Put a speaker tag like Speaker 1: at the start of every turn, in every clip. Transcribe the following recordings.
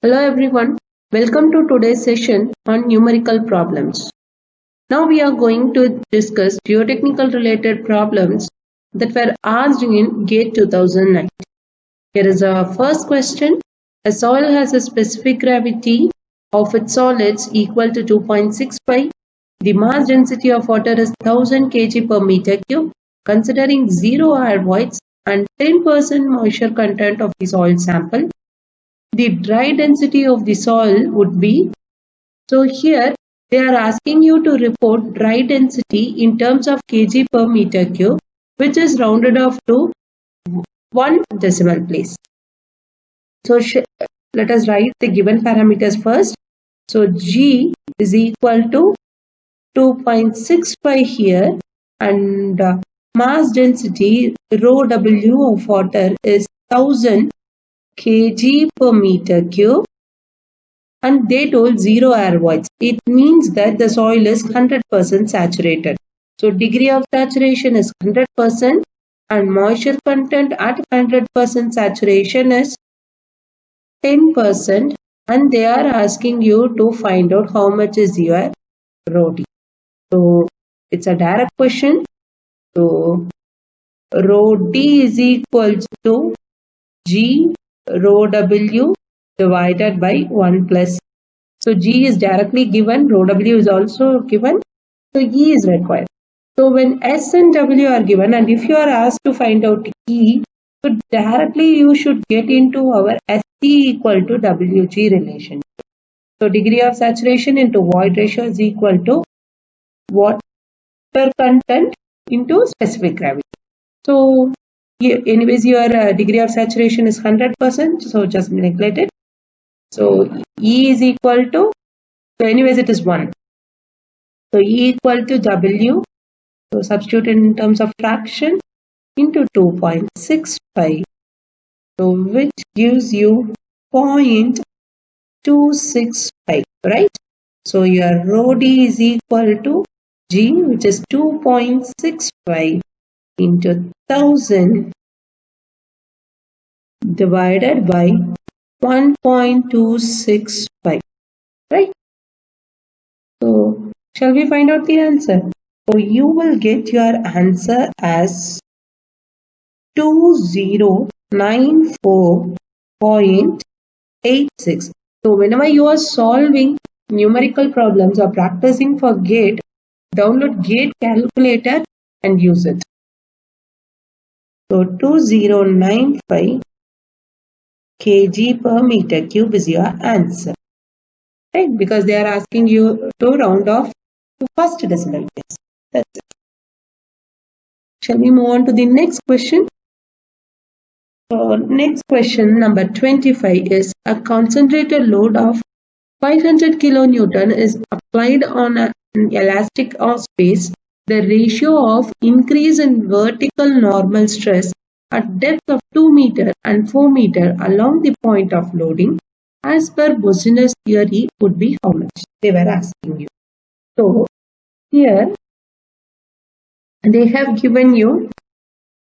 Speaker 1: Hello everyone, welcome to today's session on numerical problems. Now we are going to discuss geotechnical related problems that were asked in GATE 2009. Here is our first question. A soil has a specific gravity of its solids equal to 2.65. The mass density of water is 1000 kg per meter cube. Considering 0 air voids and 10% moisture content of the soil sample, the dry density of the soil would be. So here they are asking you to report dry density in terms of kg per meter cube, which is rounded off to 1 decimal place. So let us write the given parameters first. So G is equal to 2.65 here, and mass density rho W of water is 1000 kg per meter cube, and they told 0 air voids. It means that the soil is 100% saturated. So degree of saturation is 100% and moisture content at 100% saturation is 10%, and they are asking you to find out how much is your rho D. So it's a direct question. So rho D is equal to G rho W divided by 1 plus. So G is directly given, rho W is also given, so E is required. So when S and W are given, and if you are asked to find out E, so directly you should get into our SC equal to WG relationship. So degree of saturation into void ratio is equal to water content into specific gravity. So anyways, your degree of saturation is 100%, so just neglect it. So E is equal to, so anyways it is 1. So E equal to W, so substitute in terms of fraction, into 2.65, so which gives you 0.265, right? So your rho D is equal to G, which is 2.65 into 1000 divided by 1.265, right? So shall we find out the answer? So you will get your answer as 2094.86. So whenever you are solving numerical problems or practicing for GATE, download GATE calculator and use it. So 2095 kg per meter cube is your answer, right? Because they are asking you to round off to first decimal place. That's it. Shall we move on to the next question? So next question, number 25, is a concentrated load of 500 kilonewton is applied on an elastic space. The ratio of increase in vertical normal stress at depth of 2 meter and 4 meter along the point of loading as per Bossinus theory would be how much? They were asking you. So here they have given you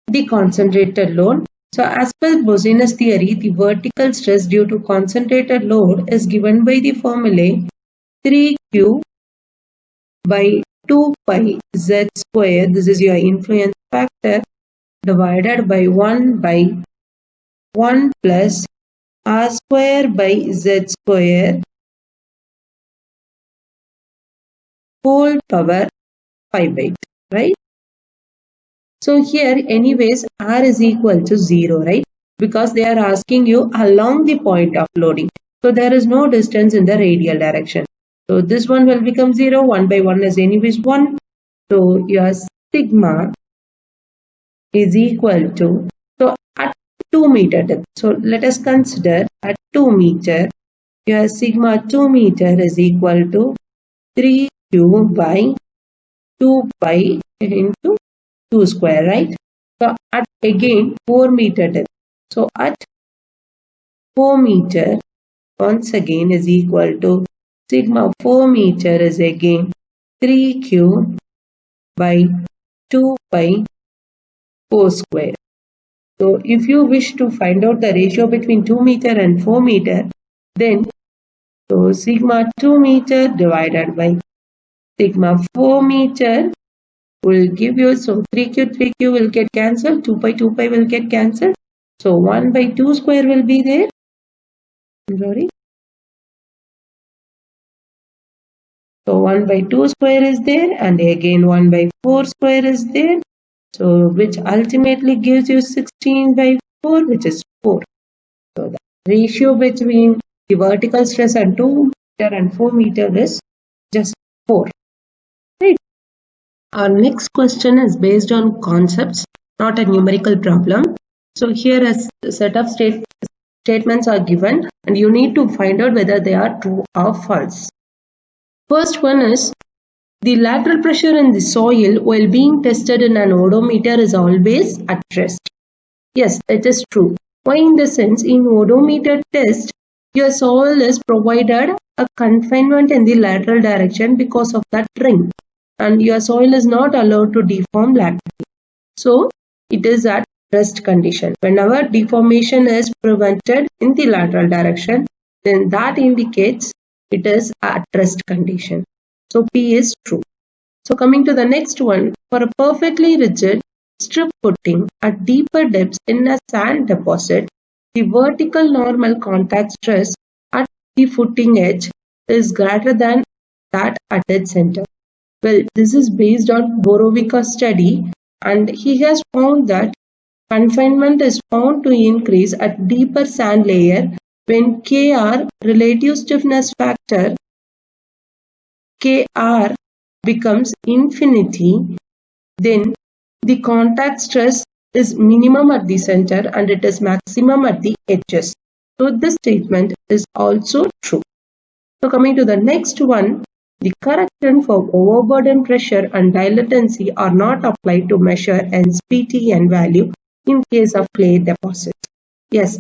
Speaker 1: the concentrated load. So as per Bossinus theory, the vertical stress due to concentrated load is given by the formula 3Q by 2 pi Z square. This is your influence factor, divided by 1 plus R square by Z square whole power 5 by 2, right? So here anyways R is equal to 0, right? Because they are asking you along the point of loading. So there is no distance in the radial direction. So this one will become 0, 1 by 1 is anyways 1. So your sigma is equal to, so at 2 meter depth. So let us consider at 2 meter, your sigma 2 meter is equal to 3Q by 2 pi into 2 square, right? So at again 4 meter depth. So at 4 meter, once again is equal to sigma 4 meter is again 3Q by 2 pi 4 square. So if you wish to find out the ratio between 2 meter and 4 meter, Then, so sigma 2 meter divided by sigma 4 meter will give you, so 3q will get cancelled, 2 pi will get cancelled. So 1 by 2 square will be there. Sorry. So 1 by 2 square is there, and again 1 by 4 square is there. So which ultimately gives you 16 by 4, which is 4. So the ratio between the vertical stress at 2 meter and 4 meter is just 4. Right. Our next question is based on concepts, not a numerical problem. So here a set of statements are given, and you need to find out whether they are true or false. First one is, the lateral pressure in the soil while being tested in an odometer is always at rest. Yes, it is true. Why? In the sense, in odometer test, your soil is provided a confinement in the lateral direction because of that ring, and your soil is not allowed to deform laterally. So, it is at rest condition. Whenever deformation is prevented in the lateral direction, then that indicates it is at rest condition. So, P is true. So, coming to the next one, for a perfectly rigid strip footing at deeper depths in a sand deposit, the vertical normal contact stress at the footing edge is greater than that at its center. Well, this is based on Borovica's study, and he has found that confinement is found to increase at deeper sand layer when Kr, relative stiffness factor, Kr becomes infinity, then the contact stress is minimum at the center and it is maximum at the edges. So this statement is also true. So coming to the next one, the correction for overburden pressure and dilatancy are not applied to measure SPTN value in case of clay deposit. Yes,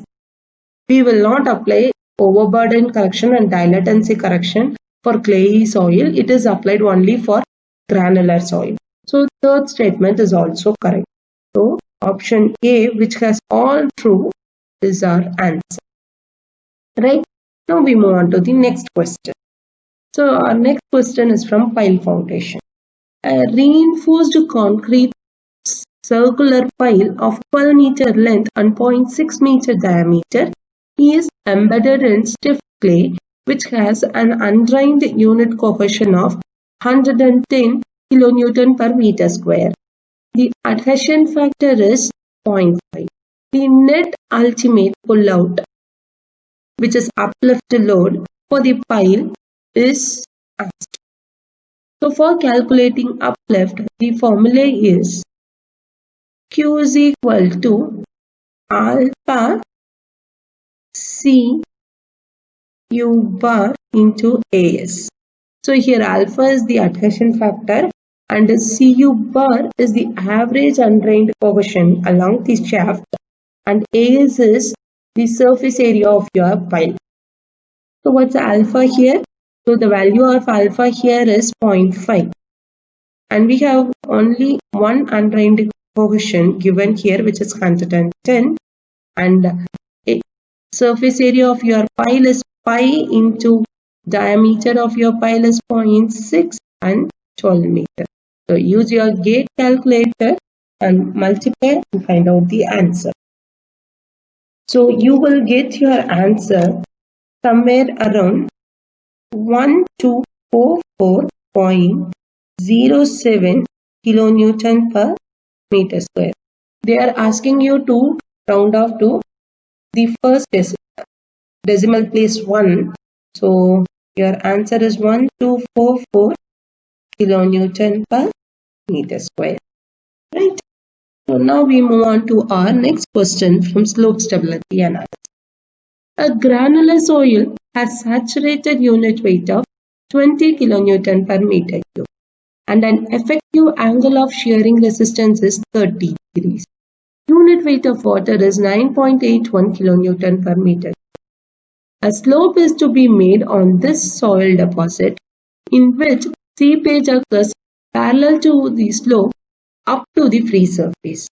Speaker 1: we will not apply overburden correction and dilatancy correction for clayey soil. It is applied only for granular soil. So third statement is also correct. So option A, which has all true, is our answer. Right? Now we move on to the next question. So our next question is from pile foundation. A reinforced concrete circular pile of 12 meter length and 0.6 meter diameter is embedded in stiff clay which has an undrained unit coefficient of 110 kilonewton per meter square. The adhesion factor is 0.5. The net ultimate pull out, which is uplift load for the pile, is asked. So for calculating uplift, the formula is Q is equal to alpha C U bar into AS. So here alpha is the adhesion factor and Cu bar is the average undrained coefficient along the shaft, and AS is the surface area of your pile. So what's alpha here? So the value of alpha here is 0.5, and we have only one undrained coefficient given here, which is 110, and surface area of your pile is pi into diameter of your pile is 0.6 and 12 meter. So use your gate calculator and multiply and find out the answer. So you will get your answer somewhere around 1244.07 kilonewton per meter square. They are asking you to round off to the first decimal place 1. So your answer is 1244 kilonewton per meter square. Right. So now we move on to our next question from slope stability analysis. A granular soil has saturated unit weight of 20 kilonewton per meter cube and an effective angle of shearing resistance is 30 degrees. Unit weight of water is 9.81 kilonewton per meter. A slope is to be made on this soil deposit in which seepage occurs parallel to the slope up to the free surface.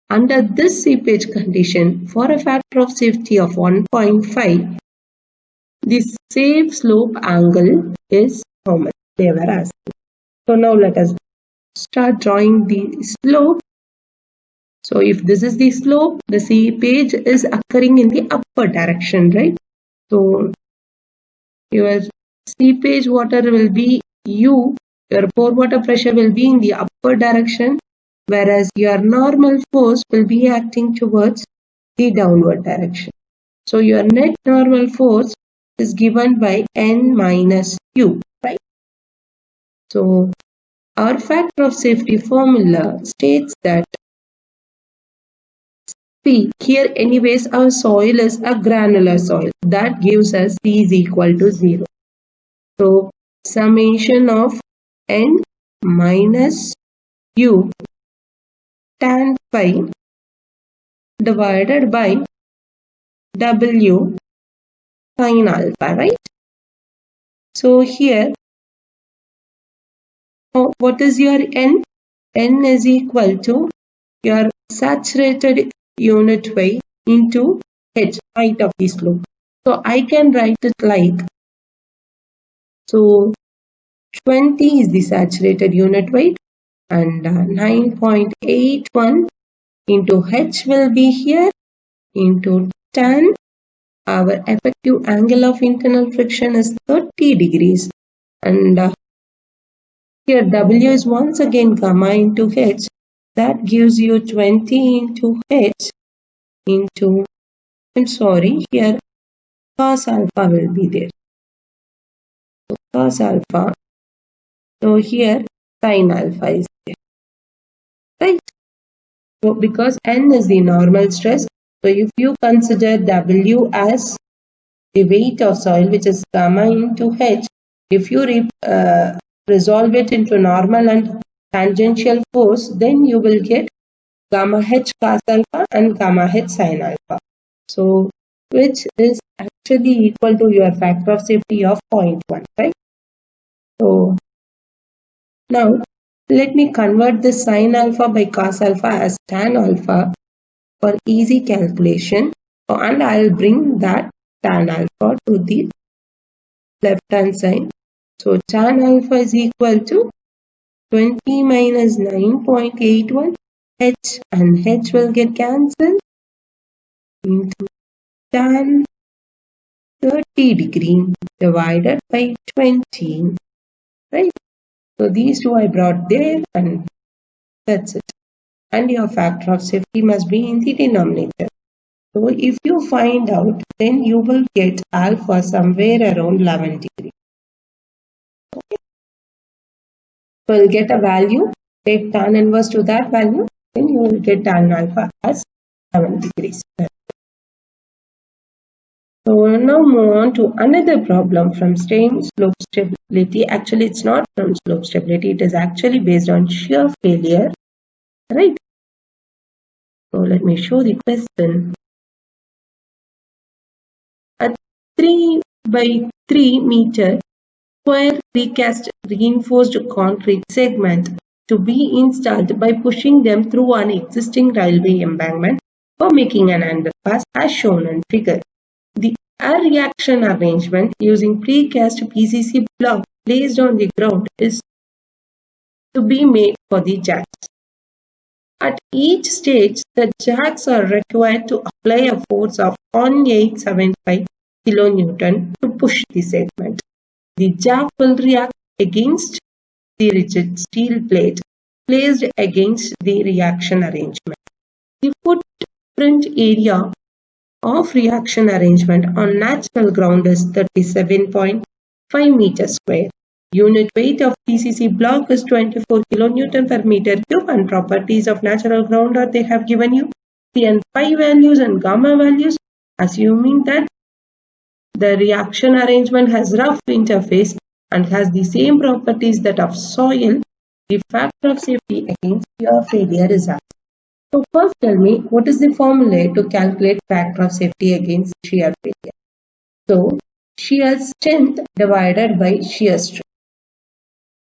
Speaker 1: Under this seepage condition, for a factor of safety of 1.5, the safe slope angle is how much they were asking. So now let us start drawing the slope. So if this is the slope, the seepage is occurring in the upper direction, right? So your seepage water will be U, your pore water pressure will be in the upper direction, whereas your normal force will be acting towards the downward direction. So your net normal force is given by N minus U, right? So our factor of safety formula states that P, here anyways our soil is a granular soil. That gives us P is equal to 0. So summation of N minus U tan phi divided by W sin alpha, right? So here, what is your N? N is equal to your saturated unit weight into H, height of the slope. So I can write it like, so 20 is the saturated unit weight and 9.81 into H will be here into tan. Our effective angle of internal friction is 30 degrees and here W is once again gamma into H. That gives you 20 into H into, I'm sorry, here cos alpha will be there. So cos alpha. So here sin alpha is there. Right? So because N is the normal stress, so if you consider W as the weight of soil, which is gamma into H, if you resolve it into normal and tangential force, then you will get gamma H cos alpha and gamma H sin alpha. So which is actually equal to your factor of safety of 0.1, right? So now let me convert this sin alpha by cos alpha as tan alpha for easy calculation, and I'll bring that tan alpha to the left hand side. So tan alpha is equal to 20 minus 9.81 H, and H will get cancelled into tan 30 degree divided by 20, right? So these two I brought there and that's it. And your factor of safety must be in the denominator. So if you find out, then you will get alpha somewhere around 11 degrees. Okay. So you'll get a value, take tan inverse to that value, then you will get tan alpha as 11 degrees. So we'll now move on to another problem from strain slope stability. Actually, it's not from slope stability. It is actually based on shear failure, right? So let me show the question. A 3 by 3 meter square precast reinforced concrete segment to be installed by pushing them through an existing railway embankment or making an underpass as shown in figure. The air reaction arrangement using precast PCC block placed on the ground is to be made for the jacks. At each stage, the jacks are required to apply a force of 1875 kN to push the segment. The jack will react against the rigid steel plate placed against the reaction arrangement. The footprint area of reaction arrangement on natural ground is 37.5 meters square. Unit weight of PCC block is 24 kN per meter cube, and properties of natural ground are they have given you P and phi values and gamma values. Assuming that the reaction arrangement has rough interface and has the same properties that of soil, the factor of safety against shear failure is asked. So first tell me, what is the formula to calculate factor of safety against shear failure? So shear strength divided by shear strength,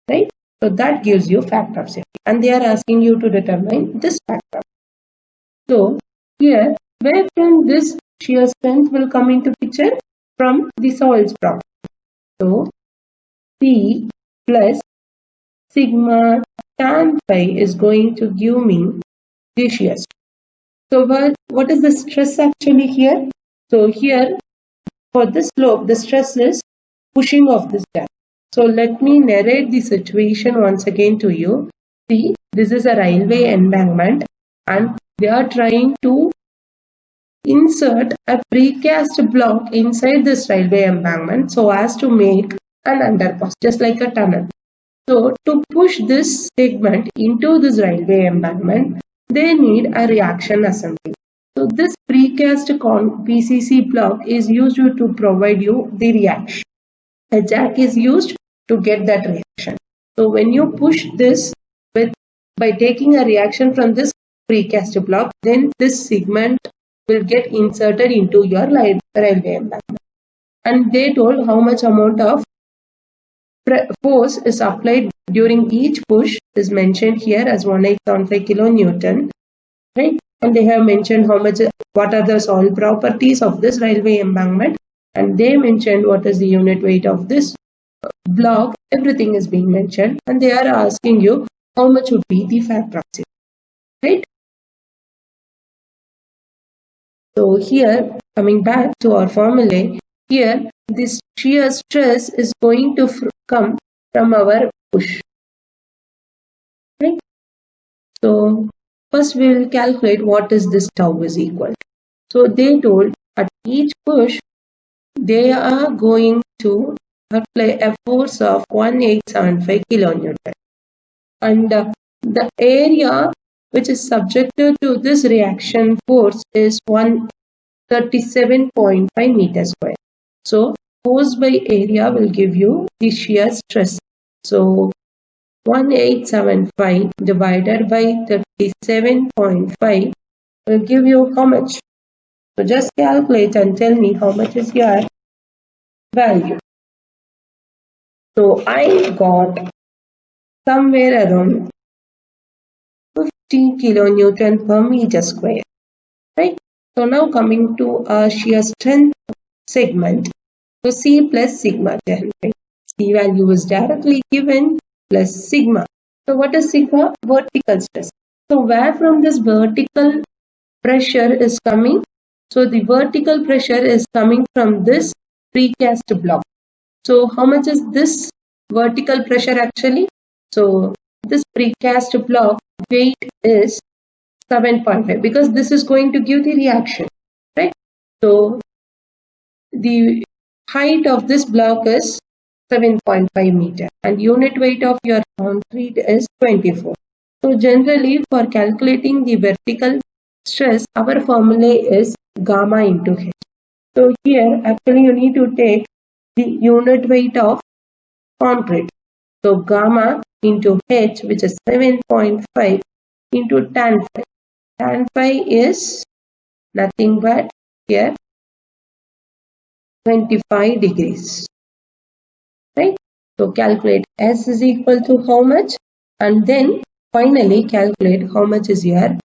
Speaker 1: right? So that gives you factor of safety, and they are asking you to determine this factor. So here, where from this shear strength will come into picture? from the soils problem. So P plus sigma tan phi is going to give me the shear stress. So what is the stress actually here? So here for this slope, the stress is pushing of this gas. So let me narrate the situation once again to you. See, this is a railway embankment and they are trying to insert a precast block inside this railway embankment so as to make an underpass, just like a tunnel. So to push this segment into this railway embankment, they need a reaction assembly. So this precast PCC block is used to provide you the reaction. A jack is used to get that reaction. So when you push this by taking a reaction from this precast block, then this segment will get inserted into your railway embankment. And they told how much amount of force is applied during each push is mentioned here as 1875 kilonewton, right? And they have mentioned what are the soil properties of this railway embankment, and they mentioned what is the unit weight of this block. Everything is being mentioned, and they are asking you how much would be the factor of safety, right? So here, coming back to our formulae, here this shear stress is going to come from our push, right? So first we will calculate what is this tau is equal to. So they told at each push they are going to apply a force of 1875 kilonewton, and the area which is subjected to this reaction force is 137.5 meters square. So force by area will give you the shear stress. So 1875 divided by 37.5 will give you how much? So just calculate and tell me how much is your value. So I got somewhere around 50 kilonewton per meter square, right? So now coming to our shear strength segment. So C plus sigma tan phi. C value is directly given plus sigma. So what is sigma? Vertical stress. So where from this vertical pressure is coming? So the vertical pressure is coming from this precast block. So how much is this vertical pressure actually? So this precast block weight is 7.5 because this is going to give the reaction, right? So the height of this block is 7.5 meter and unit weight of your concrete is 24. So generally for calculating the vertical stress, our formula is gamma into H. So here actually you need to take the unit weight of concrete. So gamma into H, which is 7.5 into tan phi. Tan phi is nothing but here 25 degrees, right? So calculate S is equal to how much, and then finally calculate how much is your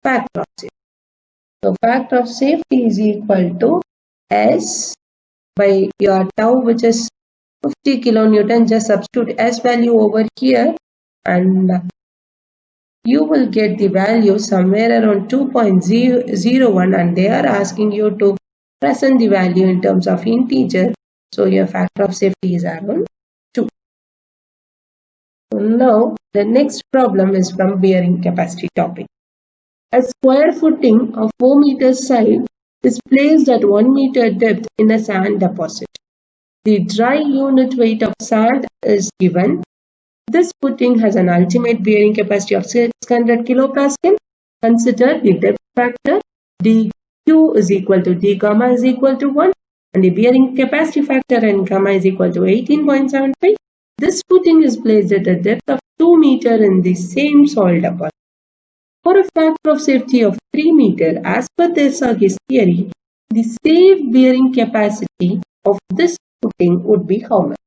Speaker 1: factor of safety. So factor of safety is equal to S by your tau, which is 50 kilonewton. Just substitute S value over here and you will get the value somewhere around 2.001, and they are asking you to present the value in terms of integer. So your factor of safety is around 2. So now the next problem is from bearing capacity topic. A square footing of 4 meters side is placed at 1 meter depth in a sand deposit. The dry unit weight of sand is given. This footing has an ultimate bearing capacity of 600 kilopascal. Consider the depth factor dq is equal to d gamma is equal to 1 and the bearing capacity factor and gamma is equal to 18.75. This footing is placed at a depth of 2 meters in the same soil deposit. For a factor of safety of 3 meters, as per Tesagi's theory, the safe bearing capacity of this footing would be how much?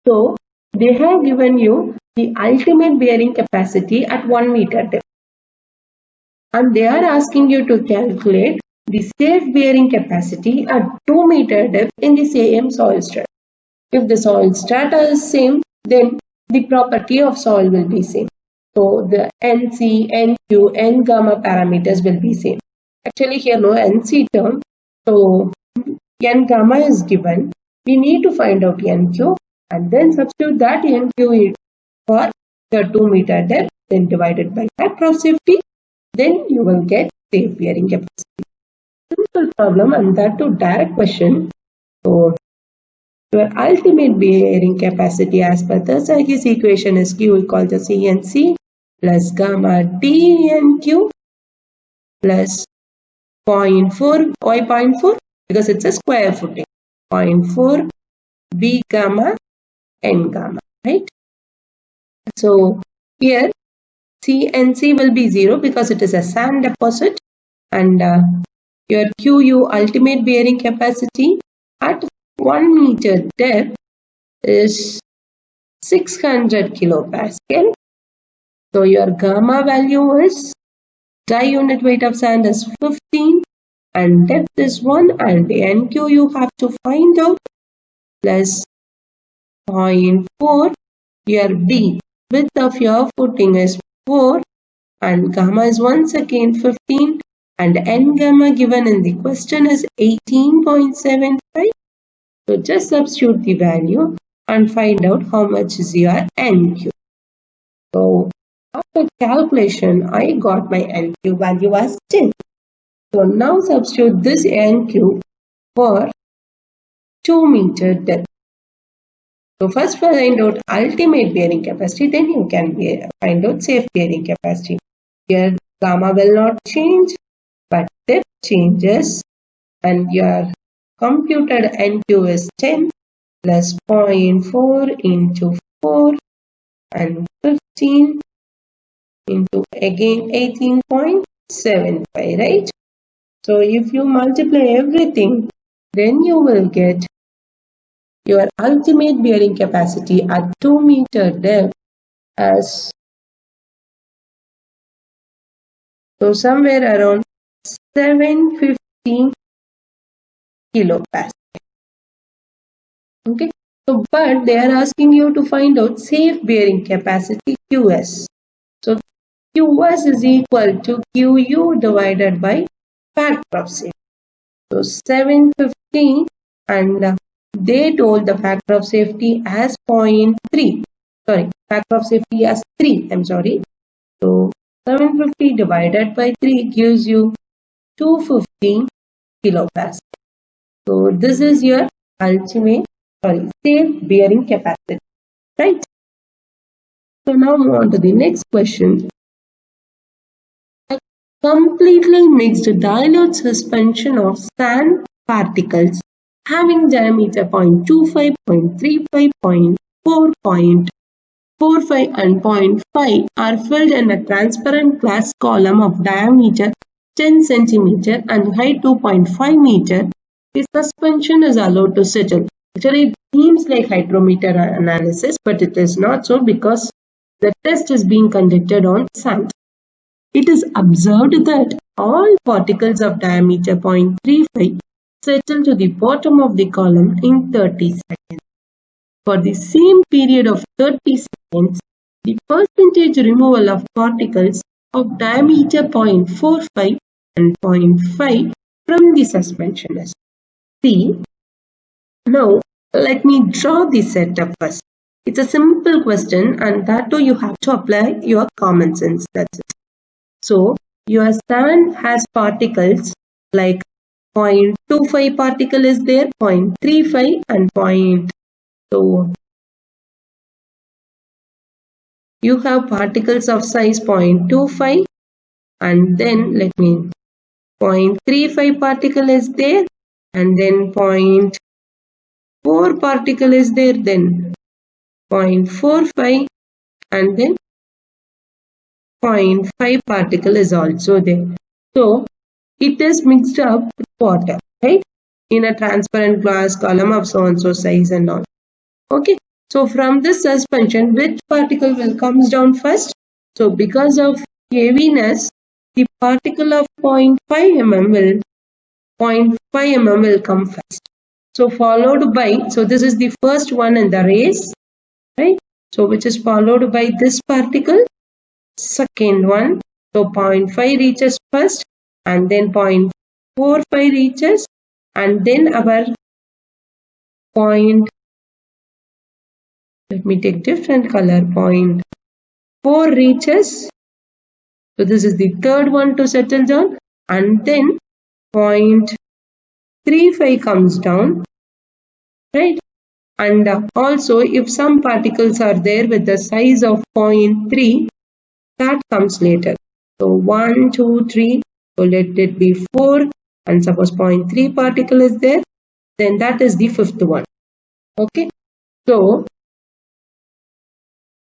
Speaker 1: So they have given you the ultimate bearing capacity at 1 meter depth. And they are asking you to calculate the safe bearing capacity at 2 meter depth in the same soil strata. If the soil strata is same, then the property of soil will be same. So the NC, NQ, N gamma parameters will be same. Actually here no NC term. So N gamma is given. We need to find out NQ and then substitute that NQ for the 2 meter depth, then divided by factor of safety. Then you will get safe bearing capacity. Simple problem and that too direct question. So your ultimate bearing capacity as per the Sarkis equation is Q equal to CNC plus gamma DNQ plus 0.4. Why 0.4? Because it's a square footing. 0.4 B gamma N gamma, right? So here CNC will be 0 because it is a sand deposit, and your QU ultimate bearing capacity at 1 meter depth is 600 kilopascal. So your gamma value is dry unit weight of sand is 15 and depth is 1, and the NQ you have to find out plus 0.4. Your B width of your footing is 4 and gamma is once again 15 and N gamma given in the question is 18.75. So just substitute the value and find out how much is your NQ. So after calculation, I got my NQ value as 10. So now substitute this NQ for 2 meter depth. So first find out ultimate bearing capacity, then you can find out safe bearing capacity. Here gamma will not change, but depth changes, and your computed NQ is 10 plus 0.4 into 4 and 15 into again 18.75, right? So if you multiply everything, then you will get your ultimate bearing capacity at 2 meter depth as so somewhere around 750 kilopascal. Okay, so but they are asking you to find out safe bearing capacity QS. So QS is equal to QU divided by factor of safety. So 750 and they told the factor of safety as 0.3. Sorry, factor of safety as 3. I'm sorry. So 750 divided by 3 gives you 250 kilopascal. So this is your ultimate, safe bearing capacity, right? So now move on to the next question. A completely mixed dilute suspension of sand particles having diameter 0.25, 0.35, 0.4, 0.45 and 0.5 are filled in a transparent glass column of diameter 10 centimeter and height 2.5 meter. The suspension is allowed to settle. Actually, it seems like hydrometer analysis, but it is not so because the test is being conducted on sand. It is observed that all particles of diameter 0.35 settle to the bottom of the column in 30 seconds. For the same period of 30 seconds, the percentage removal of particles of diameter 0.45 and 0.5 from the suspension is. See, now let me draw the setup first. It's a simple question and that too you have to apply your common sense. That's it. So your sand has particles like 0.25 particle is there, 0.35 and 0. So you have particles of size 0.25 and then let me 0.35 particle is there and then 0.4 particle is there, then 0.45 and then 0.5 particle is also there. So it is mixed up with water, right? In a transparent glass column of so and so size and all. Okay. So from this suspension, which particle will comes down first? So because of heaviness, the particle of 0.5 mm will 0.5 mm will come first. So followed by, so this is the first one in the race, right? So which is followed by this particle, second one. So 0.5 reaches first and then 0.45 reaches and then our point, let me take different color, 0.4 reaches. So this is the third one to settle down and then 0.35 comes down, right? And also if some particles are there with the size of 0.3, that comes later. So 1, 2, 3, so let it be 4 and suppose 0.3 particle is there, then that is the fifth one. Okay, so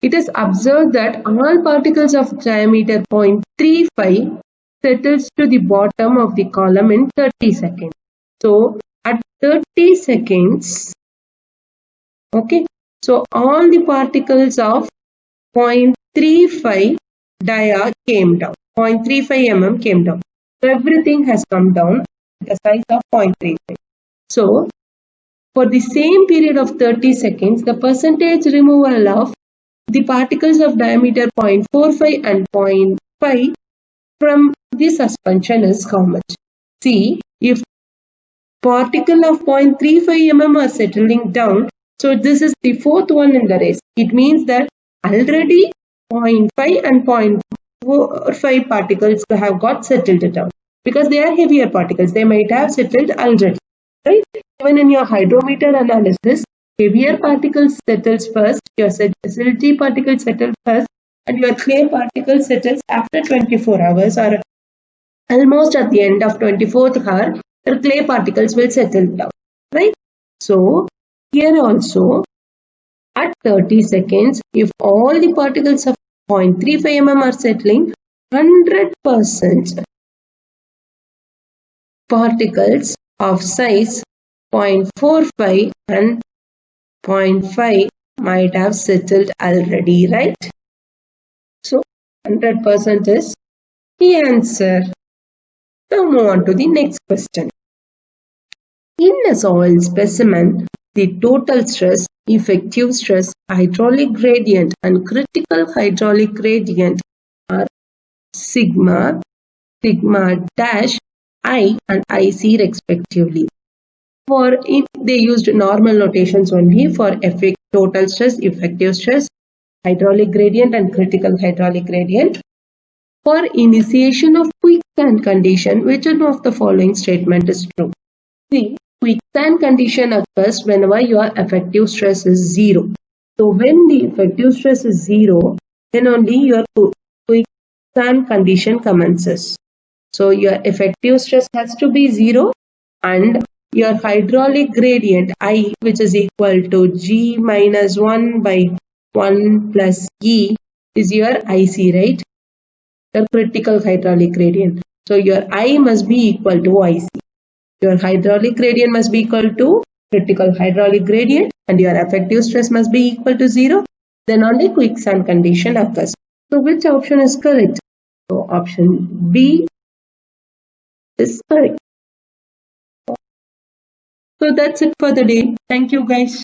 Speaker 1: it is observed that all particles of diameter 0.35 settles to the bottom of the column in 30 seconds. So at 30 seconds, okay, so all the particles of 0.35 dia came down, 0.35 mm came down. So everything has come down at the size of 0.35. So for the same period of 30 seconds, the percentage removal of the particles of diameter 0.45 and 0.5 from the suspension is how much? See, if particle of 0.35 mm are settling down, so this is the fourth one in the race. It means that already 0.5 and 0.45 particles have got settled down because they are heavier particles. They might have settled already, right? Even in your hydrometer analysis, heavier particles settles first, your acidity particles settle first, and your clay particles settles after 24 hours or almost at the end of 24th hour, the clay particles will settle down, right? So here also at 30 seconds, if all the particles of 0.35 mm are settling, 100% particles of size 0.45 and 0.5 might have settled already, right? So 100% is the answer. Now move on to the next question. In a soil specimen, the total stress, effective stress, hydraulic gradient and critical hydraulic gradient are sigma, sigma dash, I and IC respectively. They used normal notations only for total stress, effective stress, hydraulic gradient and critical hydraulic gradient. For initiation of quicksand condition, which one of the following statement is true? See, quicksand condition occurs whenever your effective stress is 0. So when the effective stress is 0, then only your quicksand condition commences. So your effective stress has to be 0 and your hydraulic gradient I, which is equal to G minus 1 by 1 plus E, is your IC, right? Your critical hydraulic gradient. So your I must be equal to IC. Your hydraulic gradient must be equal to critical hydraulic gradient and your effective stress must be equal to 0. Then only quicksand condition occurs. So which option is correct? So option B is correct. So that's it for the day. Thank you guys.